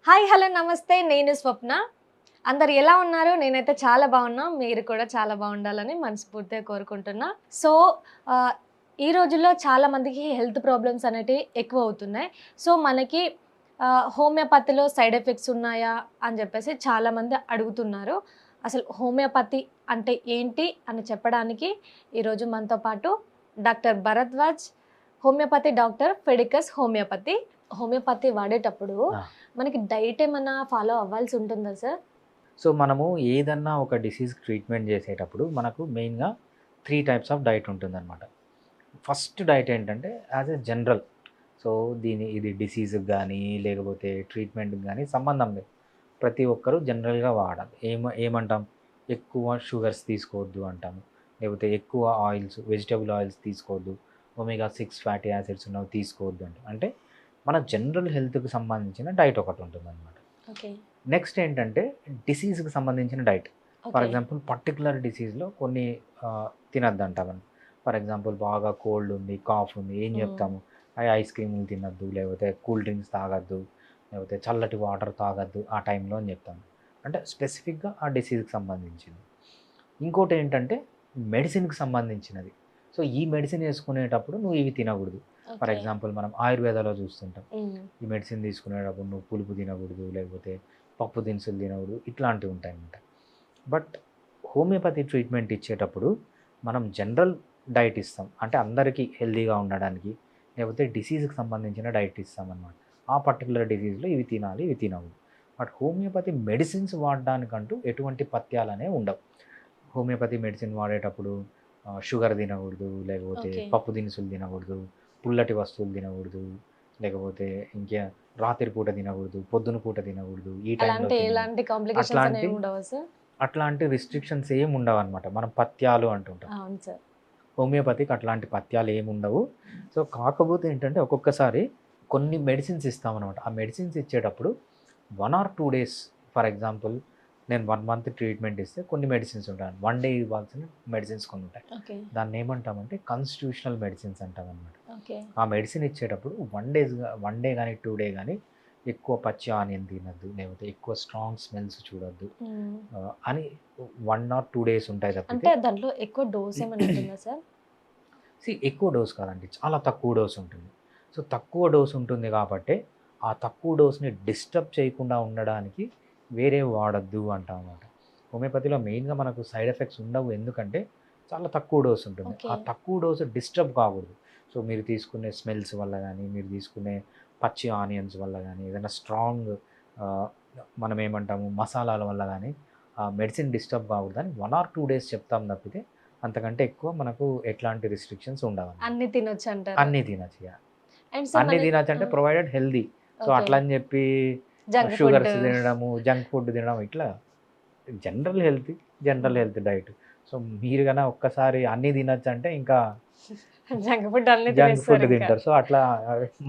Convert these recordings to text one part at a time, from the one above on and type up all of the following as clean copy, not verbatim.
Hi hello నమస్తే నేను స్వప్న. అందరు ఎలా ఉన్నారు? నేనైతే చాలా బాగున్నా. మీరు కూడా చాలా బాగుండాలని మనస్ఫూర్తిగా కోరుకుంటున్నా. సో ఆహ్, ఈ రోజుల్లో చాలా మందికి హెల్త్ ప్రాబ్లమ్స్ అనేటివి ఎక్కువ అవుతున్నాయి. సో మనకి హోమియోపతిలో సైడ్ ఎఫెక్ట్స్ ఉన్నాయా అని చెప్పేసి చాలామంది అడుగుతున్నారు. అసలు హోమియోపతి అంటే ఏంటి అని చెప్పడానికి ఈరోజు మనతో పాటు doctor Bharadwaj, homeopathy doctor, ఫెడికస్ homeopathy. Homeopathy వాడేటప్పుడు ఆ! మనకి డైట్ ఏమన్నా ఫాలో అవ్వాల్సి ఉంటుందా సార్? సో, మనము ఏదన్నా ఒక డిసీజ్‌కి ట్రీట్మెంట్ చేసేటప్పుడు మనకు మెయిన్‌గా 3 టైప్స్ ఆఫ్ డైట్ ఉంటుందనమాట. ఫస్ట్ డైట్ ఏంటంటే యాజ్ ఎ జనరల్. సో, ఇది డిసీజ్‌కి గానీ, లేకపోతే ట్రీట్మెంట్‌కి గానీ సంబంధం లేదు. ప్రతి ఒక్కరు జనరల్‌గా వాడాలి. ఏమంటాం? ఎక్కువ షుగర్స్ తీసుకోవద్దు అంటాము. లేకపోతే ఎక్కువ ఆయిల్స్, వెజిటబుల్ ఆయిల్స్ తీసుకోవద్దు. ఒమేగా 6 ఫ్యాటీ యాసిడ్స్ ఉన్నవి తీసుకోవద్దు అంటాం. అంటే మన జనరల్ హెల్త్‌కి సంబంధించిన డైట్ ఒకటుంటుందనమాట. ఓకే. నెక్స్ట్ ఏంటంటే డిసీజ్‌కి సంబంధించిన diet. For okay. Example particular డిసీజ్‌లో కొన్ని తినొద్దంటాం మనం. ఫర్ ఎగ్జాంపుల్ బాగా కోల్డ్ ఉంది, కాఫ్ ఉంది. ఏం హ్మ్. చెప్తాము? ఐస్ క్రీములు తినొద్దు, లేకపోతే కూల్ డ్రింక్స్ తాగొద్దు, లేకపోతే చల్లటి వాటర్ తాగొద్దు ఆ టైంలో అని చెప్తాము. అంటే స్పెసిఫిక్‌గా ఆ డిసీజ్‌కి సంబంధించింది. ఇంకోటేంటంటే మెడిసిన్‌కి సంబంధించినది. సో, ఈ మెడిసిన్ యేసుకునేటప్పుడు నువ్వు ఇవి తినకూడదు. For okay. ఎగ్జాంపుల్ మనం ఆయుర్వేదాలో చూస్తుంటాం. హ్మ్. ఈ మెడిసిన్ తీసుకునేటప్పుడు నువ్వు పులుపు తినకూడదు, లేకపోతే పప్పు దినుసులు తినకూడదు, ఇట్లాంటివి ఉంటాయన్నమాట. బట్ హోమియోపతి ట్రీట్మెంట్ ఇచ్చేటప్పుడు మనం జనరల్ డైట్ ఇస్తాం. అంటే అందరికీ హెల్తీగా ఉండడానికి, లేకపోతే డిసీజ్‌కి సంబంధించిన డైట్ ఇస్తామన్నమాట. ఆ పర్టిక్యులర్ డిసీజ్‌లో ఇవి తినాలి, ఇవి తినకూడదు. బట్ హోమియోపతి మెడిసిన్స్ వాడడానికంటూ ఎటువంటి పథ్యాలనేవి ఉండవు. హోమియోపతి మెడిసిన్ వాడేటప్పుడు షుగర్ తినకూడదు, లేకపోతే ఓకే. పప్పు దినుసులు తినకూడదు, పుల్లటి వస్తువులు తినకూడదు, లేకపోతే ఇంకే రాత్రి పూట తినకూడదు, పొద్దున పూట తినకూడదు, ఈ టైంలో తినకూడదు. ఎలాంటి కాంప్లికేషన్స్ అట్లాంటి అనేవి ఉండవా సార్? అట్లాంటి రిస్ట్రిక్షన్స్ ఏమి ఉండవన్నమాట. మనం పథ్యాలు అంటుంటాం. అవును సార్. హోమియోపతికి అట్లాంటి పథ్యాలు ఏమి ఉండవు. సో, కాకపోతే ఏంటంటే ఒక్కొక్కసారి కొన్ని మెడిసిన్స్ ఇస్తామనమాట. ఆ మెడిసిన్స్ ఇచ్చేటప్పుడు 1 ఆర్ 2 డేస్ ఫర్ ఎగ్జాంపుల్ నేను 1 మంత్ ట్రీట్మెంట్ ఇస్తే కొన్ని మెడిసిన్స్ ఉంటాయి. 1 డే ఇవ్వాల్సిన మెడిసిన్స్ కొన్ని ఉంటాయి. ఓకే. దాన్నేమంటామంటే కాన్స్టిట్యూషనల్ మెడిసిన్స్ అంటామనమాట. ఓకే. ఆ మెడిసిన్ ఇచ్చేటప్పుడు 1 డే గానీ, 2 డే గానీ ఎక్కువ పచ్చి ఆనియన్ తినొద్దు. లేకపోతే ఎక్కువ స్ట్రాంగ్ స్మెల్స్ చూడొద్దు. హ్మ్. అని 1 ఆర్ 2 డేస్ ఉంటాయి తప్పితే అంటే దాంట్లో ఎక్కువ డోస్ ఏమైనా ఉంటుందా సార్? ఎక్కువ డోస్ కాదండి. చాలా తక్కువ డోస్ ఉంటుంది. సో, తక్కువ డోస్ ఉంటుంది కాబట్టే, ఆ తక్కువ డోస్‌ని డిస్టర్బ్ చేయకుండా ఉండడానికి వేరే వాడొద్దు అంటామనమాట. హోమియోపతిలో మెయిన్‌గా మనకు సైడ్ ఎఫెక్ట్స్ ఉండవు. ఎందుకంటే, చాలా తక్కువ డోస్ ఉంటుంది. ఓకే. ఆ తక్కువ డోస్ డిస్టర్బ్ కాకూడదు. సో, మీరు తీసుకునే స్మెల్స్ వల్ల గానీ, మీరు తీసుకునే పచ్చి ఆనియన్స్ వల్ల గానీ, ఏదైనా స్ట్రాంగ్ ఆహ్, మనమేమంటాము మసాలాల వల్ల గానీ, ఆ మెడిసిన్ డిస్టర్బ్ కాకూడదని 1 ఆర్ 2 డేస్ చెప్తాం తప్పితే అంతకంటే ఎక్కువ మనకు ఎట్లాంటి రిస్ట్రిక్షన్స్ ఉండవన్నమాట. అన్నీ తినొచ్చంటారు. అన్నీ తినొచ్చు ఇగ. అండ్ సార్ అన్నీ తినొచ్చంటే ప్రొవైడెడ్ హెల్తీ. So, okay. అట్లని చెప్పి జంక్ ఫుడ్. షుగర్స్ తినడము, జంక్ ఫుడ్ తినడం ఇట్లా జనరల్ హ్మ్. Health diet. సో, మీరు గన ఒక్కసారి అన్నీ తినొచ్చంటే ఇంకా జంక్ ఫుడ్ అన్నీ జంక్ ఫుడ్ తినేస్తారింకా. తింటారు. సో, అట్లా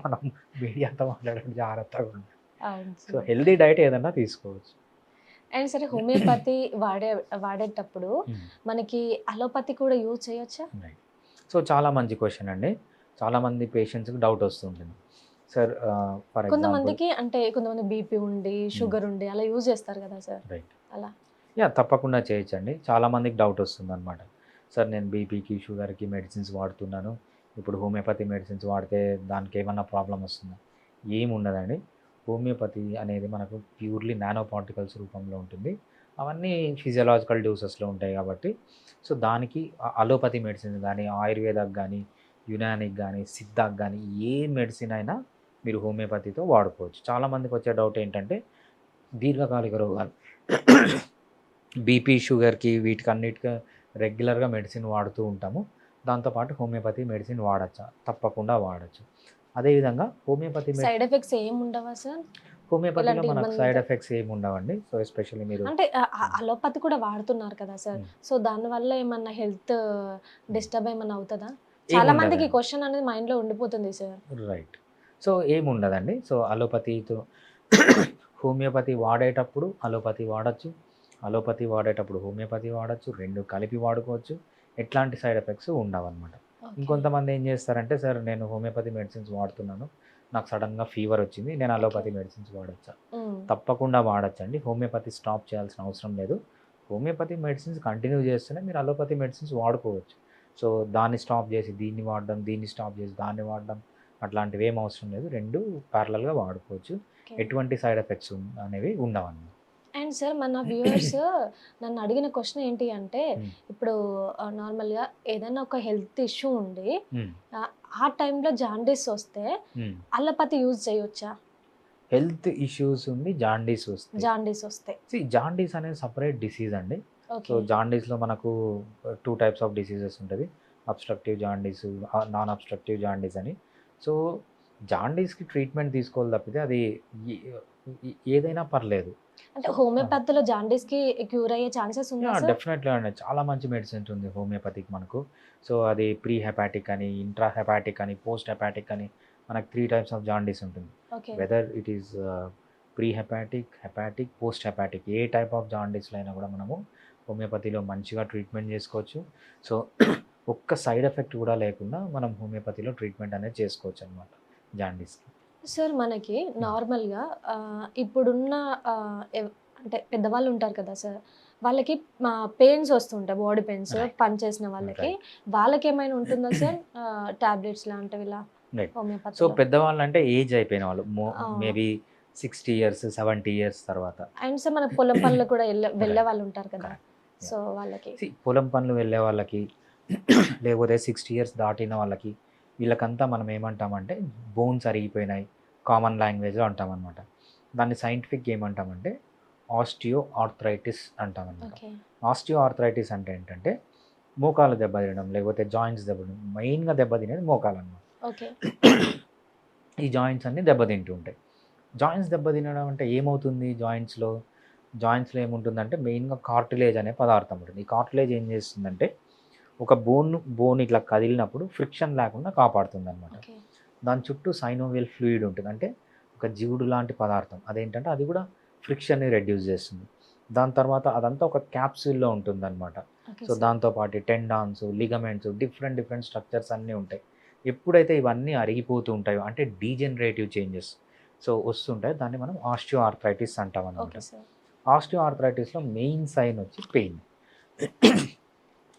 మనం మీడియాతో మాట్లాడేటప్పుడు జాగ్రత్తగా ఉండాలి. అవును సో, సార్. హెల్తీ డైట్ ఏదన్నా తీసుకోవచ్చు. అండ్ సరే హోమియోపతి వాడేటప్పుడు హ్మ్. మనకి అలోపతి కూడా యూజ్ చేయొచ్చా? రైట్. సో, చాలా మంచి క్వెషన్ అండి. చాలామంది పేషెంట్స్‌కి డౌట్ వస్తూ ఉంటుంది. సార్ ఫర్ ఎగ్జాంపుల్ కొంతమందికి అంటే కొంతమంది బీపీ ఉండి, హ్మ్. షుగర్ ఉండి అలా యూజ్ చేస్తారు కదా సార్! రైట్. అలా. తప్పకుండా చేయొచ్చండి. చాలామందికి డౌట్ వస్తుందనమాట. సార్ నేను బీపీకి, షుగర్‌కి మెడిసిన్స్ వాడుతున్నాను. ఇప్పుడు హోమియోపతి మెడిసిన్స్ వాడితే దానికేమన్నా ప్రాబ్లమ్ వస్తుందా? ఏముండదండి. హోమియోపతి అనేది మనకు ప్యూర్‌లీ నానో పార్టికల్స్ రూపంలో ఉంటుంది. అవన్నీ ఫిజియోలాజికల్ డోసెస్‌లో ఉంటాయి కాబట్టి, సో, దానికి అలోపతి మెడిసిన్స్ గానీ, ఆయుర్వేదాకి గానీ, యునానికి గానీ, సిద్ధాకి గానీ ఏ మెడిసిన్ అయినా మీరు హోమియోపతితో వాడుకోవచ్చు. చాలామందికొచ్చే డౌట్ ఏంటంటే దీర్ఘకాలిక రోగాలు బీపీ, షుగర్‌కి వీటికన్నిటికి రెగ్యులర్‌గా మెడిసిన్ వాడుతూ ఉంటాము. దాంతో పాటు హోమియోపతి మెడిసిన్ వాడొచ్చా? తప్పకుండా వాడొచ్చు. అదేవిధంగా సైడ్ ఎఫెక్ట్స్ ఏమి ఉండవా సార్? హోమియోపతిలో ఎలాంటి మనకు ఇబ్బంది సైడ్ ఉందా? ఎఫెక్ట్స్ ఏమి ఉండవండి. సో, ఎస్పెషల్లీ మీరు అంటే హ్మ్. అలోపతి కూడా వాడుతున్నారు కదా సార్! హ్మ్. సో, దానివల్ల ఏమన్నా హెల్త్ హ్మ్. డిస్టర్బ్ ఏమన్నా అవుతదా? చాలా మందికి ఈ ఏముండదండి. క్వెషన్ అనేది మైండ్‌లో ఉండిపోతుంది సార్. రైట్. సో, ఏముండదండి. సో, అలోపతితో హోమియోపతి వాడేటప్పుడు అలోపతి వాడొచ్చు. అలోపతి వాడేటప్పుడు హోమియోపతి వాడొచ్చు. 2 కలిపి వాడుకోవచ్చు. ఎట్లాంటి సైడ్ ఎఫెక్ట్స్ ఉండవన్నమాట. ఓకే. ఇంకొంతమంది ఏం చేస్తారంటే, సార్ నేను హోమియోపతి మెడిసిన్స్ వాడుతున్నాను. నాకు సడన్గా ఫీవర్ వచ్చింది, నేను అలోపతి మెడిసిన్స్ వాడచ్చా? తప్పకుండా వాడచ్చండి. హోమియోపతి స్టాప్ చేయాల్సిన అవసరం లేదు. హోమియోపతి మెడిసిన్స్ కంటిన్యూ చేస్తేనే మీరు అలోపతి మెడిసిన్స్ వాడుకోవచ్చు. సో దాన్ని స్టాప్ చేసి దీన్ని వాడడం, దీన్ని స్టాప్ చేసి దాన్ని వాడడం అట్లాంటివి ఏం అవసరం లేదు. 2 ప్యారలల్‌గా వాడుకోవచ్చు. ఎటువంటి సైడ్ ఎఫెక్ట్స్ అనేవి ఉండవన్నమాట. అండ్ సార్ మన వ్యూవర్స్ నన్ను అడిగిన క్వశ్చన్ ఏంటి అంటే హ్మ్. ఇప్పుడు నార్మల్గా ఏదైనా ఒక హెల్త్ ఇష్యూ ఉండి హ్మ్. ఆ టైంలో జాండీస్ వస్తే హ్మ్. అల్లపతి యూజ్ చేయొచ్చా? హెల్త్ ఇష్యూస్ ఉండి జాండీస్ వస్తాయి. జాండీస్ వస్తే జాండీస్ అనేది సెపరేట్ డిసీజ్ అండి. సో ఓకే జాండీస్‌లో మనకు 2 టైప్స్ ఆఫ్ డిసీజెస్ ఉంటది. Obstructive jaundice, non obstructive jaundice అని. సో జాండీస్‌కి ట్రీట్మెంట్ తీసుకోవాలి తప్పితే అది ఏ ఏదైనా పర్లేదు. అంటే సో హోమియోపతిలో జాండీస్ కి క్యూర్ అయ్యే ఛాన్సెస్ ఉందా సార్? డెఫినెట్‌లీ అండి. చాలా మంచి మెడిసిన్స్ ఉంది హోమియోపతికి మనకు. సో అది ప్రీ హెపాటిక్ అని, ఇంట్రా హెపాటిక్ అని, పోస్ట్ హెపాటిక్ అని మనకు 3 టైప్స్ ఆఫ్ జాండీస్ ఉంటుంది. Okay whether it is pre hepatic, hepatic, post hepatic ఏ టైప్ ఆఫ్ జాండీస్‌లో అయినా కూడా మనము హోమియోపతిలో మంచిగా ట్రీట్మెంట్ చేసుకోవచ్చు. సో ఒక్క సైడ్ ఎఫెక్ట్ కూడా లేకుండా మనం హోమియోపతిలో ట్రీట్మెంట్ అనేది చేసుకోవచ్చనమాట జాండీస్‌కి. సార్ మనకి నార్మల్గా ఇప్పుడున్న అంటే పెద్దవాళ్ళు ఉంటారు కదా సార్, వాళ్ళకి పెయిన్స్ వస్తుంటాయి, బాడీ పెయిన్స్ రైట్. పని చేసిన వాళ్ళకి. రైట్. వాళ్ళకి ఏమైనా ఉంటుందా సార్ టాబ్లెట్స్ లాంటివి ఇలా రైట్. సో హోమియోపతిలో? పెద్దవాళ్ళంటే ఏజ్ అయిపోయిన వాళ్ళు. ఆ, మేబీ 60 ఇయర్స్, 70 ఇయర్స్ తర్వాత. అండ్ సార్ మన పొలం పనులు కూడా వెళ్ళే రైట్. వాళ్ళు ఉంటారు కదా, కరెక్ట్. సో వాళ్ళకి పొలం పనులు వెళ్ళే వాళ్ళకి లేకపోతే 60 ఇయర్స్ దాటిన వాళ్ళకి వీళ్ళకంతా మనం ఏమంటామంటే బోన్స్ అరిగిపోయినాయి, కామన్ లాంగ్వేజ్లో అంటామన్నమాట. దాన్ని సైంటిఫిక్ ఏమంటామంటే ఆస్టియో ఆర్థరైటిస్ అంటామన్నమాట. ఓకే ఆస్టియో ఆర్థరైటిస్ అంటే ఏంటంటే మోకాలు దెబ్బతినడం లేకపోతే జాయింట్స్ దెబ్బతినడం, మెయిన్గా దెబ్బతినేది మోకాలు అన్నమాట. ఓకే ఈ జాయింట్స్ అన్నీ దెబ్బతింటూ ఉంటాయి. జాయింట్స్ దెబ్బతినడం అంటే ఏమవుతుంది జాయింట్స్‌లో ఏముంటుందంటే మెయిన్‌గా కార్టిలేజ్ అనే పదార్థం ఉంటుంది. ఈ కార్టిలేజ్ ఏం చేస్తుందంటే ఒక బోన్ ఇట్లా కదిలినప్పుడు ఫ్రిక్షన్ లేకుండా కాపాడుతుందనమాట. ఓకే దాని చుట్టూ సైనోవియల్ ఫ్లూయిడ్ ఉంటుంది. అంటే ఒక జిగుడు లాంటి పదార్థం. అదేంటంటే అది కూడా ఫ్రిక్షన్‌ని రెడ్యూస్ చేస్తుంది. దాని తర్వాత అదంతా ఒక క్యాప్సూల్‌లో ఉంటుందనమాట. ఓకే సో సార్ దాంతో పాటు టెండాన్స్, లిగమెంట్స్ డిఫరెంట్ స్ట్రక్చర్స్ అన్నీ ఉంటాయి. ఎప్పుడైతే ఇవన్నీ అరిగిపోతూ ఉంటాయో అంటే డీజనరేటివ్ చేంజెస్ సో వస్తుంటాయి. దాన్ని మనం ఆస్టియో ఆర్థరైటిస్ అంటామనమాట. ఓకే సార్ ఆస్టియో ఆర్థరైటిస్‌లో మెయిన్ సైన్ వచ్చి పెయిన్.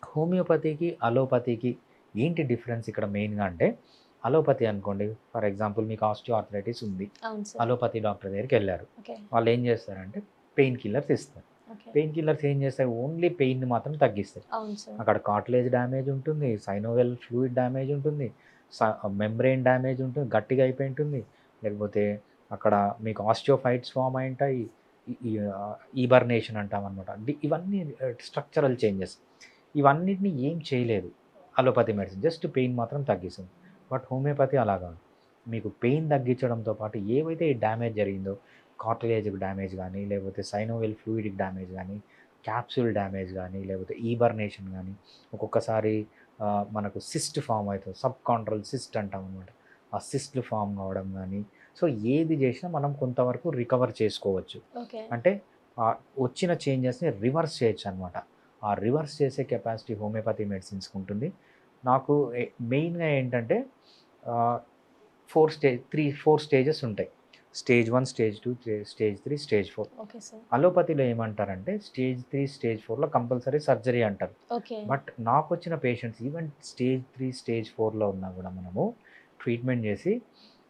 హోమియోపతికి, అలోపతికి ఏంటి డిఫరెన్స్ ఇక్కడ మెయిన్‌గా అంటే అలోపతి అనుకోండి ఫర్ ఎగ్జాంపుల్ మీకు ఆస్టియో ఆర్థరైటిస్ ఉంది. అవును సార్ అలోపతి డాక్టర్ దగ్గరికెళ్లారు. ఓకే వాళ్ళు ఏం చేస్తారంటే పెయిన్ కిల్లర్స్ ఇస్తారు. ఓకే పెయిన్ కిల్లర్స్ ఏం చేస్తాయి? ఓన్లీ పెయిన్‌ని మాత్రం తగ్గిస్తాయి. అవును సార్ అక్కడ కార్టిలేజ్ డ్యామేజ్ ఉంటుంది, సైనోవియల్ ఫ్లూయిడ్ డ్యామేజ్ ఉంటుంది, మెంబ్రేన్ డ్యామేజ్ ఉంటుంది, గట్టిగా అయిపోయి ఉంటుంది. లేకపోతే అక్కడ మీకు ఆస్టియోఫైట్స్ ఫార్మ్ అయి ఉంటాయి. ఈబర్నేషన్ అంటామనమాట. ఇవన్నీ స్ట్రక్చరల్ చేంజెస్. ఇవన్నిటిని ఏం చేయలేదు అలోపతి మెడిసిన్. జస్ట్ పెయిన్ మాత్రం తగ్గిస్తుంది. బట్ హోమియోపతి అలా కాదు. మీకు పెయిన్ తగ్గించడంతో పాటు ఏవైతే ఈ డ్యామేజ్ జరిగిందో కార్టిలేజ్‌కి డ్యామేజ్ గానీ, లేకపోతే సైనోవియల్ ఫ్లూయిడ్‌కి డ్యామేజ్ గానీ, క్యాప్సూల్ డ్యామేజ్ గానీ, లేకపోతే ఈబర్నేషన్ గానీ, ఒక్కొక్కసారి మనకు సిస్ట్ ఫార్మ్ అవుతుంది. సబ్ కాంట్రల్ సిస్ట్ అంటామనమాట. ఆ సిస్ట్‌లు ఫార్మ్ కావడం గానీ, సో ఏది చేసినా మనం కొంతవరకు రికవర్ చేసుకోవచ్చు. ఓకే అంటే వచ్చిన చేంజెస్‌ని రివర్స్ చేయొచ్చనమాట. ఆ రివర్స్ చేసే కెపాసిటీ హోమియోపతి మెడిసిన్స్‌కి ఉంటుంది. నాకు మెయిన్‌గా ఏంటంటే ఆహ్, 4 స్టేజెస్ ఉంటాయి. Stage 1, stage 2, stage 3, stage 4. Okay sir అలోపతిలో ఏమంటారంటే స్టేజ్ 3, స్టేజ్ 4లో కంపల్సరీ సర్జరీ అంటారు. ఓకే బట్ నాకొచ్చిన పేషెంట్స్ ఈవెన్ స్టేజ్ 3, స్టేజ్ 4లో ఉన్నా కూడా మనము ట్రీట్మెంట్ చేసి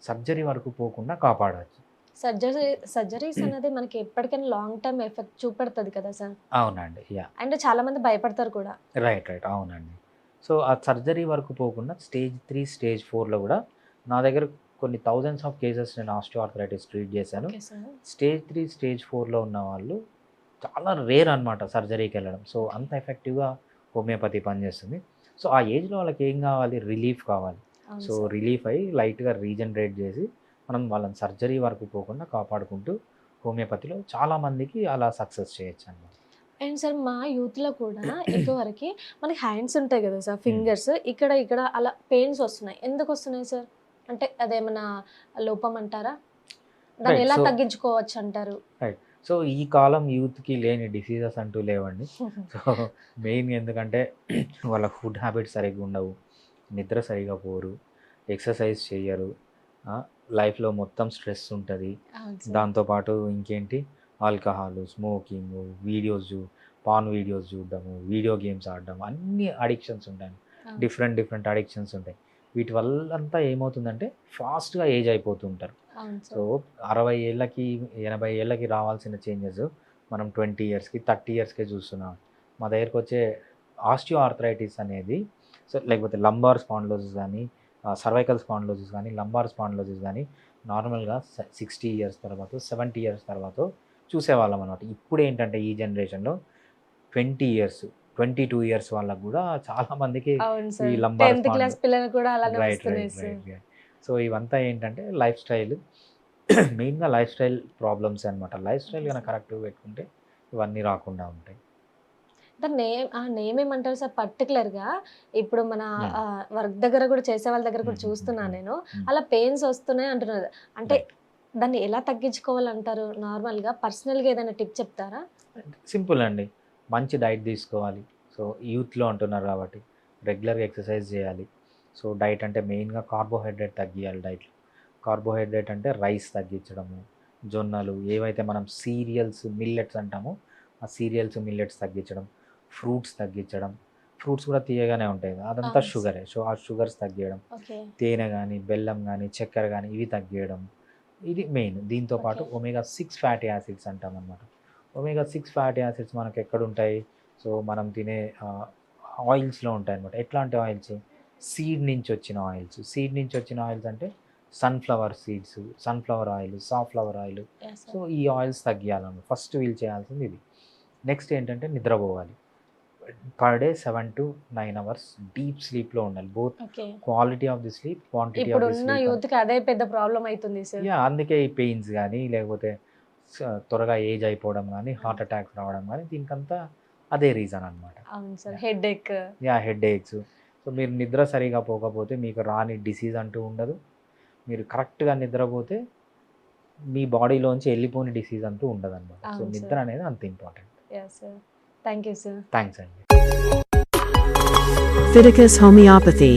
సర్జరీ వరకు పోకుండా కాపాడొచ్చు. సర్జరీస్ అనేది మనకి ఎప్పటికైనా లాంగ్ టర్మ్ ఎఫెక్ట్ చూపెడుతుంది కదా సార్, అవునండి. అండ్ చాలా మంది భయపడతారు కూడా. రైట్. అవునండి. సో, ఆ సర్జరీ వరకు పోకుండా స్టేజ్ 3, స్టేజ్ 4లో గూడా నా దగ్గర కొన్ని థౌసండ్స్ ఆఫ్ కేసెస్ నేను ఆస్టియోఆర్థరైటిస్ ట్రీట్ చేశాను. ఓకే సార్ స్టేజ్ 3, స్టేజ్ 4లో ఉన్న వాళ్ళు చాలా రేర్ అనమాట సర్జరీకెళ్ళడం. సో, అంత ఎఫెక్టివ్‌గా హోమియోపతి పనిచేస్తుంది. సో, ఆ ఏజ్‌లో వాళ్ళకి ఏం కావాలి? రిలీఫ్ కావాలి. అవును సో, సార్ రిలీఫ్ అయ్యి లైట్‌గా రీజనరేట్ చేసి మనం వాళ్ళని సర్జరీ వరకు పోకుండా కాపాడుకుంటూ హోమియోపతిలో చాలా మందికి అలా సక్సెస్ చేయొచ్చనమాట. అండ్ సార్ మా యూత్లో కూడా ఇదివరకు మనకి హ్యాండ్స్ ఉంటాయి కదా సార్, హ్మ్. ఫింగర్స్ ఇక్కడ అలా పెయిన్స్ వస్తున్నాయి, ఎందుకు వస్తున్నాయి సార్? అంటే అదేమన్నా లోపం అంటారా? దాన్ని రైట్. ఎలా సో తగ్గించుకోవచ్చు అంటారు? రైట్. సో, ఈ కాలం యూత్‌కి లేని డిసీజెస్ అంటూ లేవండి. సో, మెయిన్‌గా ఎందుకంటే వాళ్ళ ఫుడ్ హ్యాబిట్స్ సరిగ్గా ఉండవు. నిద్ర సరిగ్గా పోరు. ఎక్సర్సైజ్ చెయ్యరు. లైఫ్లో మొత్తం స్ట్రెస్ ఉంటుంది. అవును సార్. దాంతోపాటు ఇంకేంటి ఆల్కహాల్, స్మోకింగ్, పాన్ వీడియోస్ చూడడము, వీడియో గేమ్స్ ఆడడం, అన్ని అడిక్షన్స్ ఉంటాయి. అవును. డిఫరెంట్ అడిక్షన్స్ ఉంటాయి. వీటి వల్ల అంతా ఏమవుతుందంటే ఫాస్ట్గా ఏజ్ అయిపోతుంటారు. అవును సో సార్. 60 ఏళ్ళకి 80 ఏళ్ళకి రావాల్సిన చేంజెస్ మనం 20 ఇయర్స్కి 30 ఇయర్స్కే చూస్తున్నాం. మా దగ్గరకు వచ్చే ఆస్టియో ఆర్థరైటిస్ అనేది, సో లేకపోతే లంబార్ స్పాండిలోసిస్ కానీ, సర్వైకల్ స్పాండిలోసిస్ కానీ, లంబార్ స్పాండిలోసిస్ కానీ నార్మల్గా 60 ఇయర్స్ తర్వాత 70 ఇయర్స్ తర్వాత చూసేవాళ్ళం అనమాట. ఇప్పుడు ఏంటంటే ఈ జనరేషన్లో 20 ఇయర్స్ 22 ఇయర్స్ వాళ్ళకు కూడా చాలా మందికి అవును ఈ సార్. లంబార్ 10th క్లాస్ పిల్లలు కూడా అలానే రైట్ వస్తున్నాయి right sir. Right right so ఇవంతా ఏంటంటే లైఫ్ స్టైల్ మెయిన్గా లైఫ్ స్టైల్ ప్రాబ్లమ్స్ అనమాట. లైఫ్ స్టైల్ కనుక కరెక్ట్గా పెట్టుకుంటే ఇవన్నీ రాకుండా ఉంటాయి. దాని నేమ్ ఏమంటారు సార్ పర్టికులర్‌గా? ఇప్పుడు మన Hmm. వర్క్ దగ్గర కూడా చేసే వాళ్ళ దగ్గర కూడా Hmm. చూస్తున్నాను నేను. Hmm. అలా పెయిన్స్ వస్తున్నాయి అంటున్నారు. అంటే Right. దాన్ని ఎలా తగ్గించుకోవాలంటారు నార్మల్‌గా? పర్సనల్‌గా ఏదైనా టిప్ చెప్తారా? సింపుల్ అండి. మంచి డైట్ తీసుకోవాలి. సో యూత్లో అంటున్నారు కాబట్టి రెగ్యులర్గా ఎక్సర్సైజ్ చేయాలి. సో డైట్ అంటే మెయిన్గా కార్బోహైడ్రేట్ తగ్గియాలి డైట్లో. కార్బోహైడ్రేట్ అంటే రైస్ తగ్గించడము, జొన్నలు ఏవైతే మనం సీరియల్స్ మిల్లెట్స్ అంటామో ఆ సీరియల్స్ మిల్లెట్స్ తగ్గించడం, ఫ్రూట్స్ తగ్గించడం. ఫ్రూట్స్ కూడా తీయగానే ఉంటాయి కదా, అదంతా అవును. షుగరే. సో ఆ షుగర్స్ తగ్గియడం, ఓకే. తేనె కానీ, బెల్లం కానీ, చక్కెర కానీ ఇవి తగ్గియడం. ఇది మెయిన్. దీంతో పాటు ఓకే. ఒమేగా 6 ఫ్యాటీ యాసిడ్స్ అంటామన్నమాట. ఒమేగా 6 ఫ్యాటీ యాసిడ్స్ మనకు ఎక్కడుంటాయి? సో మనం తినే ఆయిల్స్‌లో ఉంటాయన్నమాట. ఎట్లాంటి ఆయిల్స్? సీడ్ నుంచి వచ్చిన ఆయిల్స్. సీడ్ నుంచి వచ్చిన ఆయిల్స్ అంటే sunflower seeds, sunflower oil, safflower oil. Yes so sir. ఈ ఆయిల్స్ తగ్గియాలన్నమాట. ఫస్ట్ వీళ్ళు చేయాల్సింది ఇది. నెక్స్ట్ ఏంటంటే నిద్రపోవాలి. పర్ డే 7-9 అవర్స్ డీప్ స్లీప్‌లో ఉండాలి. Both okay. Quality of the sleep, quantity of the ఇప్పుడున్న స్లీప్. యూత్‌కి అదే పెద్ద ప్రాబ్లమ్ అయితుంది సార్. అందుకే ఈ పెయిన్స్ గానీ, లేకపోతే త్వరగా ఏజ్ అయిపోవడం గానీ, హార్ట్ అటాక్స్ రావడం గానీ, దీనికంతా అదే రీజన్ అనమాట. అవును sir. Yeah! Headache. Headaches. So మీరు నిద్ర సరిగ్గా పోకపోతే మీకు రాని డిసీజ్ అంటూ ఉండదు. మీరు కరెక్ట్‌గా నిద్రపోతే మీ బాడీలోంచి ఎళ్ళిపోని డిసీజ్ అంటూ ఉండదనమాట. సో అవును నిద్ర సార్. అనేది అంత important. Yes sir. Thank you sir. Thanks అండి. Fiticus Homeopathy